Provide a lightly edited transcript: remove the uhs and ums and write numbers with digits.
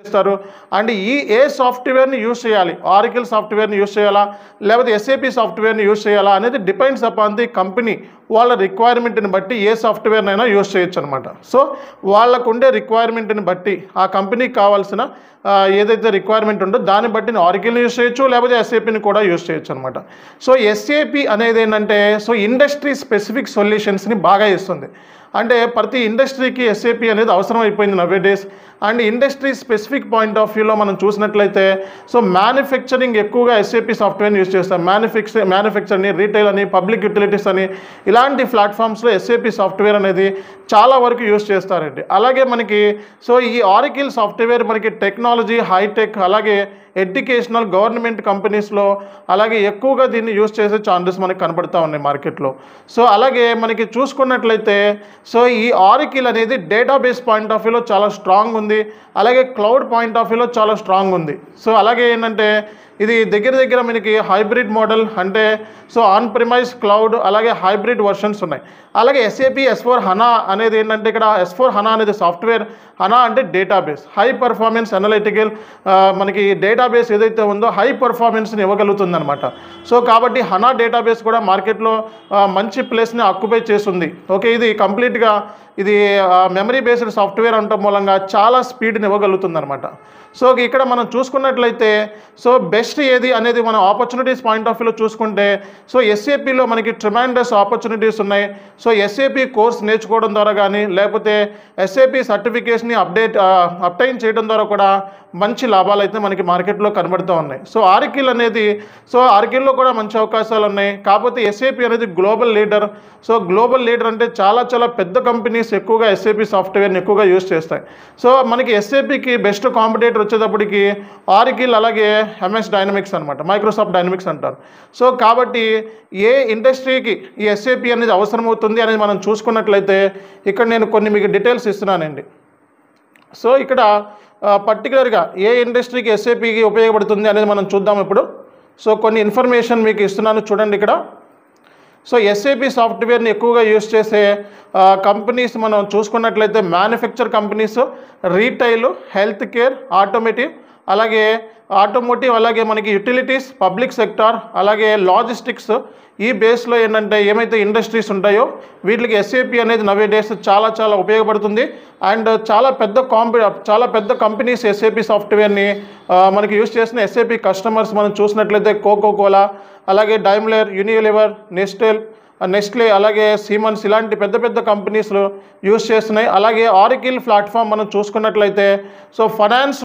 చేస్తారు. అండ్ ఏ సాఫ్ట్వేర్ని యూజ్ చేయాలి, ఆరికల్ సాఫ్ట్వేర్ని యూజ్ చేయాలా లేకపోతే ఎస్ఏపి సాఫ్ట్వేర్ని యూజ్ చేయాలా అనేది డిపెండ్స్ అపాన్ ది కంపెనీ. వాళ్ళ రిక్వైర్మెంట్ని బట్టి ఏ సాఫ్ట్వేర్నైనా యూజ్ చేయొచ్చు అనమాట. సో వాళ్ళకు ఉండే రిక్వైర్మెంట్ని బట్టి ఆ కంపెనీకి కావాల్సిన ఏదైతే రిక్వైర్మెంట్ ఉందో దాన్ని బట్టి ఆరికల్ని యూజ్ చేయొచ్చు, లేకపోతే ఎస్ఏపిని కూడా యూజ్ చేయొచ్చు అనమాట. సో ఎస్ఏపి అనేది ఏంటంటే ఇండస్ట్రీ స్పెసిఫిక్ సొల్యూషన్స్ని బాగా ఇస్తుంది. అంటే ప్రతి ఇండస్ట్రీకి ఎస్ఏపి అనేది అవసరం అయిపోయింది nowadays. And industry specific point of వ్యూలో మనం చూసినట్లయితే మ్యానుఫ్యాక్చరింగ్ ఎక్కువగా ఎస్ఏపి సాఫ్ట్వేర్ని యూజ్ చేస్తాం. మ్యానుఫ్యాక్చరింగ్, రీటైల్ అని, పబ్లిక్ యూటిలిటీస్ అని ఇలాంటి ప్లాట్ఫామ్స్లో ఎస్ఏపి సాఫ్ట్వేర్ అనేది చాలా వరకు యూజ్ చేస్తారండి. అలాగే మనకి ఈ ఆరికల్ సాఫ్ట్వేర్ మనకి టెక్నాలజీ, హైటెక్, అలాగే ఎడ్యుకేషనల్, గవర్నమెంట్ కంపెనీస్లో అలాగే ఎక్కువగా దీన్ని యూజ్ చేసే ఛాన్సెస్ మనకి కనబడుతూ ఉన్నాయి మార్కెట్లో. అలాగే మనకి చూసుకున్నట్లయితే ఈ ఆరికల్ అనేది డేటాబేస్ పాయింట్ ఆఫ్ వ్యూలో చాలా స్ట్రాంగ్ ఉంది, అలాగే క్లౌడ్ పాయింట్ ఆఫ్ వ్యూలో చాలా స్ట్రాంగ్ ఉంది. అలాగే ఏంటంటే ఇది దగ్గర మనకి హైబ్రిడ్ మోడల్, అంటే ఆన్ ప్రిమైస్, క్లౌడ్, అలాగే హైబ్రిడ్ వర్షన్స్ ఉన్నాయి. అలాగే ఎస్ఏపి S/4HANA అనేది ఏంటంటే ఇక్కడ S/4HANA అనేది సాఫ్ట్వేర్, HANA అంటే డేటాబేస్, హై పర్ఫార్మెన్స్ అనలిటికల్ మనకి డేటాబేస్ ఏదైతే ఉందో హై పర్ఫార్మెన్స్ని ఇవ్వగలుగుతుంది అనమాట. కాబట్టి HANA డేటాబేస్ కూడా మార్కెట్లో మంచి ప్లేస్ని ఆక్యుపై చేస్తుంది. ఓకే, ఇది కంప్లీట్గా ఇది మెమరీ బేస్డ్ సాఫ్ట్వేర్ ఉండటం మూలంగా చాలా స్పీడ్ని ఇవ్వగలుగుతుంది అనమాట. ఇక్కడ మనం చూసుకున్నట్లయితే బెస్ట్ ఏది అనేది మనం ఆపర్చునిటీస్ పాయింట్ ఆఫ్ వ్యూలో చూసుకుంటే ఎస్ఏపిలో మనకి ట్రిమాండస్ ఆపర్చునిటీస్ ఉన్నాయి. ఎస్ఏపి కోర్స్ నేర్చుకోవడం ద్వారా కానీ లేకపోతే ఎస్ఏపి సర్టిఫికేషన్ని అప్టైన్ చేయడం ద్వారా కూడా మంచి లాభాలు అయితే మనకి మార్కెట్లో కనబడుతూ ఉన్నాయి. ఆరికల్ అనేది ఆరికల్లో కూడా మంచి అవకాశాలు ఉన్నాయి. కాకపోతే ఎస్ఏపి అనేది గ్లోబల్ లీడర్. గ్లోబల్ లీడర్ అంటే చాలా పెద్ద కంపెనీస్ ఎక్కువగా ఎస్ఏపి సాఫ్ట్వేర్ని ఎక్కువగా యూజ్ చేస్తాయి. మనకి ఎస్ఏపికి బెస్ట్ కాంపిటేటర్ వచ్చేటప్పటికి ఆరికల్, అలాగే MS డైనమిక్స్ అనమాట, మైక్రోసాఫ్ట్ డైనమిక్స్ అంటారు. కాబట్టి ఏ ఇండస్ట్రీకి ఈ ఎస్ఏపి అనేది అవసరమవుతుంది అనేది మనం చూసుకున్నట్లయితే ఇక్కడ నేను కొన్ని మీకు డీటెయిల్స్ ఇస్తున్నానండి. ఇక్కడ పర్టికులర్గా ఏ ఇండస్ట్రీకి ఎస్ఏపికి ఉపయోగపడుతుంది అనేది మనం చూద్దాం ఇప్పుడు. కొన్ని ఇన్ఫర్మేషన్ మీకు ఇస్తున్నాను చూడండి ఇక్కడ. ఎస్ఏపి సాఫ్ట్వేర్ని ఎక్కువగా యూజ్ చేసే కంపెనీస్ మనం చూసుకున్నట్లయితే manufacture companies, retail, health care, automotive, అలాగే మనకి యూటిలిటీస్, పబ్లిక్ సెక్టార్, అలాగే లాజిస్టిక్స్. ఈ బేస్లో ఏంటంటే ఏమైతే ఇండస్ట్రీస్ ఉంటాయో వీటికి ఎస్ఏపి అనేది నవే డేస్ చాలా ఉపయోగపడుతుంది. అండ్ చాలా పెద్ద కంపెనీస్ ఎస్ఏపి సాఫ్ట్వేర్ని మనకి యూజ్ చేసిన ఎస్ఏపి కస్టమర్స్ మనం చూసినట్లయితే కోకోకోలా, అలాగే డైమ్లర్, యూనిలివర్, నెస్ట్లే, అలాగే సీమన్స్ ఇలాంటి పెద్ద కంపెనీస్లో యూజ్ చేస్తున్నాయి. అలాగే ఆరికల్ ప్లాట్ఫామ్ మనం చూసుకున్నట్లయితే ఫైనాన్స్